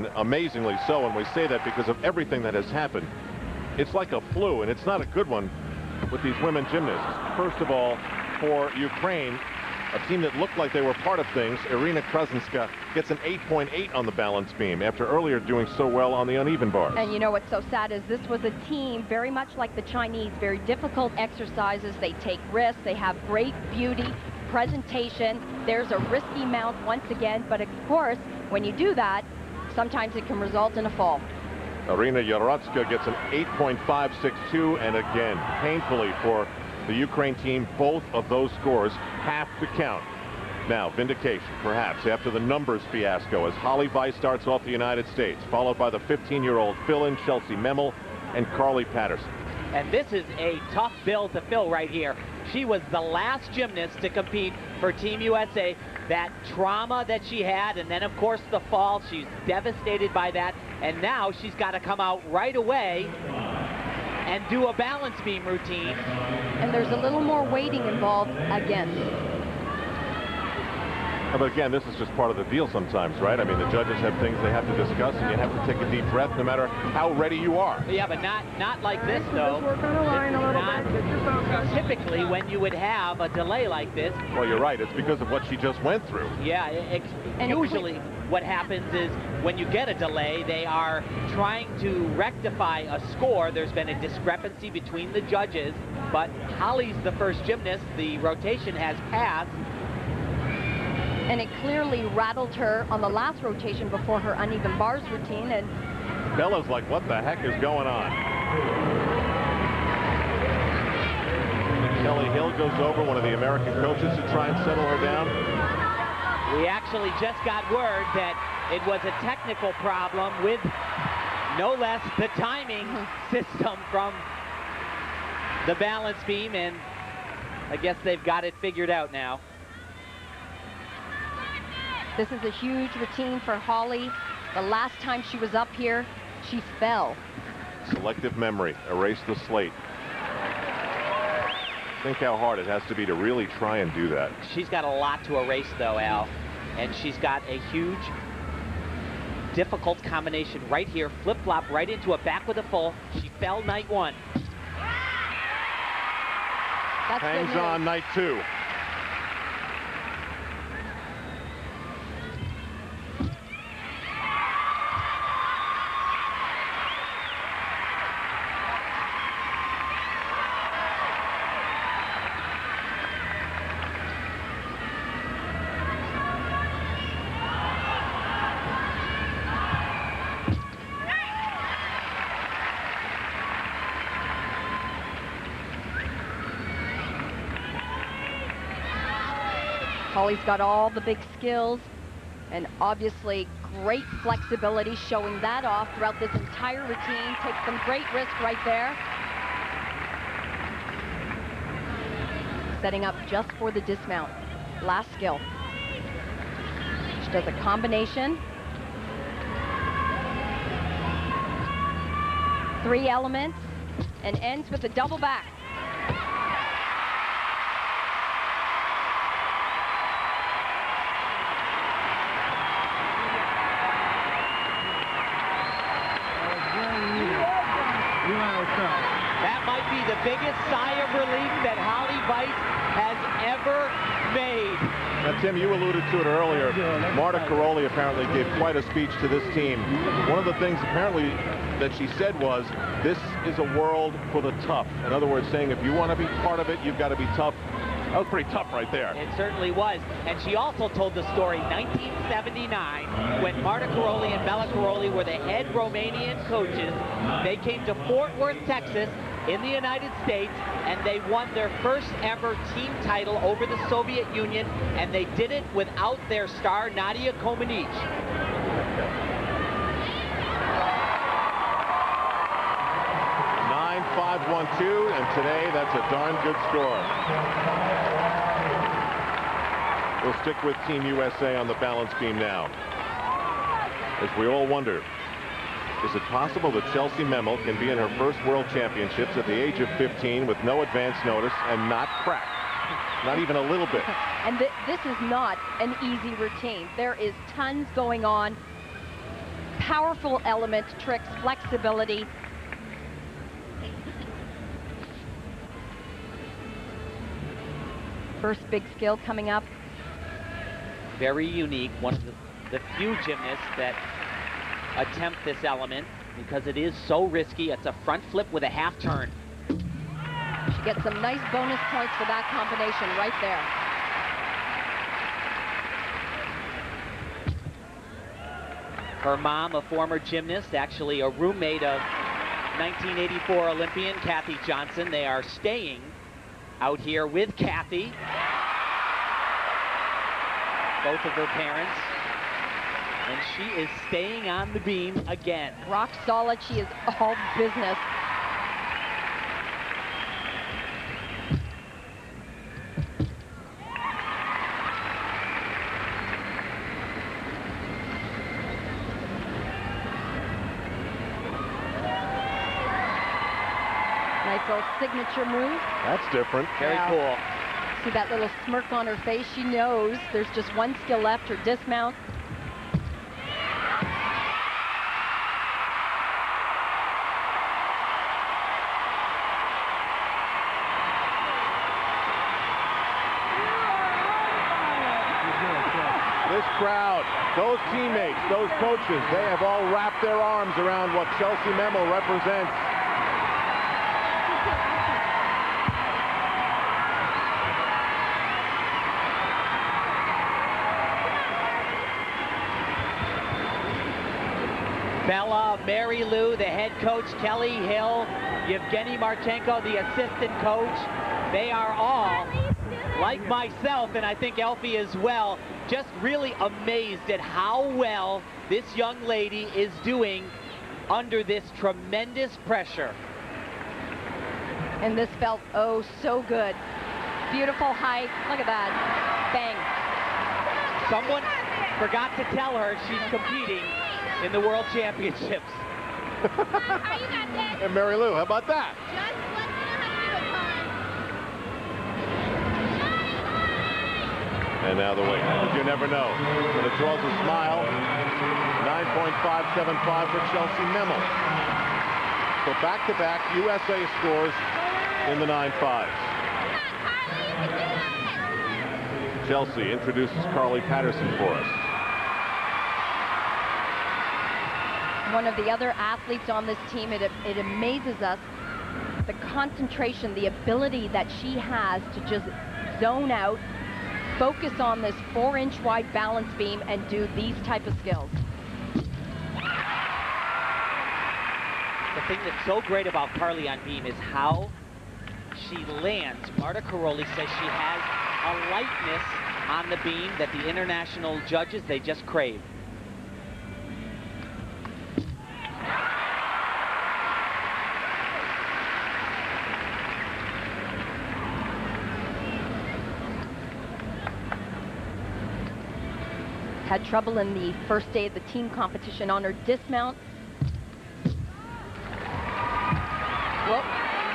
and amazingly so, and we say that because of everything that has happened. It's like a flu, and it's not a good one with these women gymnasts. First of all, for Ukraine, a team that looked like they were part of things, Irina Krasinska gets an 8.8 on the balance beam after earlier doing so well on the uneven bars. And you know what's so sad is this was a team very much like the Chinese, very difficult exercises. They take risks, they have great beauty, presentation. There's a risky mount once again, but of course, when you do that, sometimes it can result in a fall. Irina Yarotska gets an 8.562, and again, painfully for the Ukraine team, both of those scores have to count. Now, vindication, perhaps, after the numbers fiasco, as Holly Weiss starts off the United States, followed by the 15-year-old fill-in Chelsea Memmel and Carly Patterson. And this is a tough bill to fill right here. She was the last gymnast to compete for Team USA. That trauma that she had, and then, of course, the fall, she's devastated by that. And now she's got to come out right away and do a balance beam routine. And there's a little more waiting involved again. But again, this is just part of the deal sometimes, right? I mean, the judges have things they have to discuss, and you have to take a deep breath no matter how ready you are. Yeah, but not like this, though. Not typically when you would have a delay like this. Well, you're right. It's because of what she just went through. Yeah, usually what happens is when you get a delay, they are trying to rectify a score. There's been a discrepancy between the judges, but Holly's the first gymnast. The rotation has passed. And it clearly rattled her on the last rotation before her uneven bars routine. And Bella's like, what the heck is going on? Kelly Hill goes over, one of the American coaches, to try and settle her down. We actually just got word that it was a technical problem with no less the timing system from the balance beam, and I guess they've got it figured out now. this is a huge routine for Holly. The last time she was up here, she fell. Selective memory, erase the slate. Think how hard it has to be to really try and do that. She's got a lot to erase, though, Al. And she's got a huge, difficult combination right here. Flip-flop right into a back with a full. She fell night one. Hangs on night two. Holly's got all the big skills and obviously great flexibility, showing that off throughout this entire routine. Takes some great risk right there. Setting up just for the dismount. Last skill. She does a combination. 3 elements and ends with a double back. That might be the biggest sigh of relief that Holly Weiss has ever made. Now, Tim, you alluded to it earlier. Marta Karolyi apparently gave quite a speech to this team. One of the things apparently that she said was, this is a world for the tough. In other words, saying if you want to be part of it, you've got to be tough. That was pretty tough right there. It certainly was. And she also told the story 1979 when Marta Karolyi and Bella Karolyi were the head Romanian coaches. They came to Fort Worth, Texas in the United States, and they won their first ever team title over the Soviet Union, and they did it without their star Nadia Comaneci. Nine, 5-1-2, and today that's a darn good score. We'll stick with Team USA on the balance beam now. As we all wonder, is it possible that Chelsea Memmel can be in her first World Championships at the age of 15 with no advance notice and not crack? Not even a little bit. And this is not an easy routine. There is tons going on. powerful elements, tricks, flexibility. First big skill coming up. Very unique, one of the few gymnasts that attempt this element because it is so risky. It's a front flip with a half turn. She gets some nice bonus points for that combination right there. Her mom, a former gymnast, actually a roommate of 1984 Olympian Kathy Johnson. They are staying out here with Kathy, both of her parents, and she is staying on the beam again. Rock solid. She is all business. Nice little signature move. That's different. Very cool. See that little smirk on her face? She knows there's just one skill left, her dismount. This crowd, those teammates, those coaches, they have all wrapped their arms around what Chelsea Memel represents. Bella, Mary Lou, the head coach, Kelly Hill, Yevgeny Marchenko, the assistant coach. They are all, like myself, and I think Elfie as well, just really amazed at how well this young lady is doing under this tremendous pressure. And this felt, oh, so good. Beautiful height. Look at that. Bang. Someone forgot to tell her she's competing in the World Championships. And Mary Lou, how about that? And now the weight. You never know. But it draws a smile. 9.575 for Chelsea Memel. So back-to-back USA scores in the 9.5s. Chelsea introduces Carly Patterson for us. One of the other athletes on this team, it amazes us, the concentration, the ability that she has to just zone out, focus on this 4-inch wide balance beam and do these type of skills. The thing that's so great about Carly on beam is how she lands. Marta Caroli says she has a lightness on the beam that the international judges, they just crave. Had trouble in the first day of the team competition on her dismount. Whoop,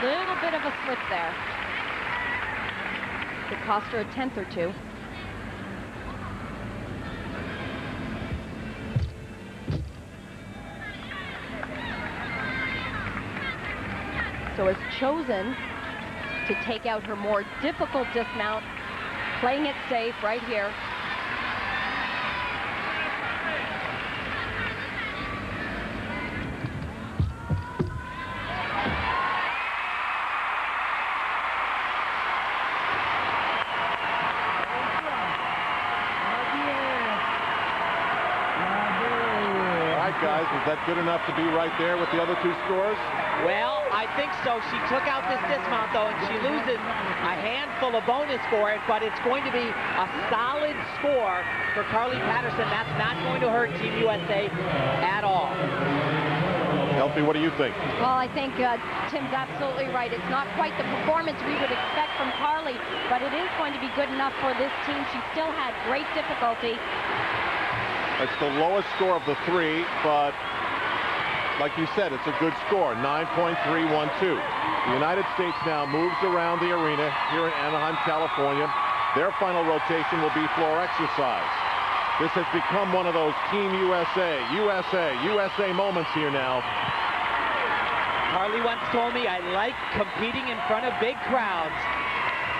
little bit of a slip there. It cost her a 10th or 2. So has chosen to take out her more difficult dismount, playing it safe right here. Guys, is that good enough to be right there with the other 2 scores? Well, I think so. She took out this dismount, though, and she loses a handful of bonus for it, but it's going to be a solid score for Carly Patterson. That's not going to hurt Team USA at all. Elfie, what do you think? Well, I think Tim's absolutely right. It's not quite the performance we would expect from Carly, but it is going to be good enough for this team. She still had great difficulty. It's the lowest score of the 3, but like you said, it's a good score, 9.312. The United States now moves around the arena here in Anaheim, California. Their final rotation will be floor exercise. This has become one of those Team USA moments here now. Harley once told me, I like competing in front of big crowds.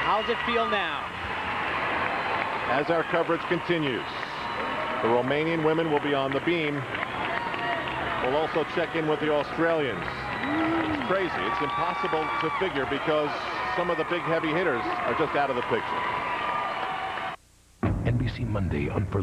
How's it feel now? As our coverage continues, the Romanian women will be on the beam. We'll also check in with the Australians. It's crazy. It's impossible to figure because some of the big heavy hitters are just out of the picture. NBC Monday on For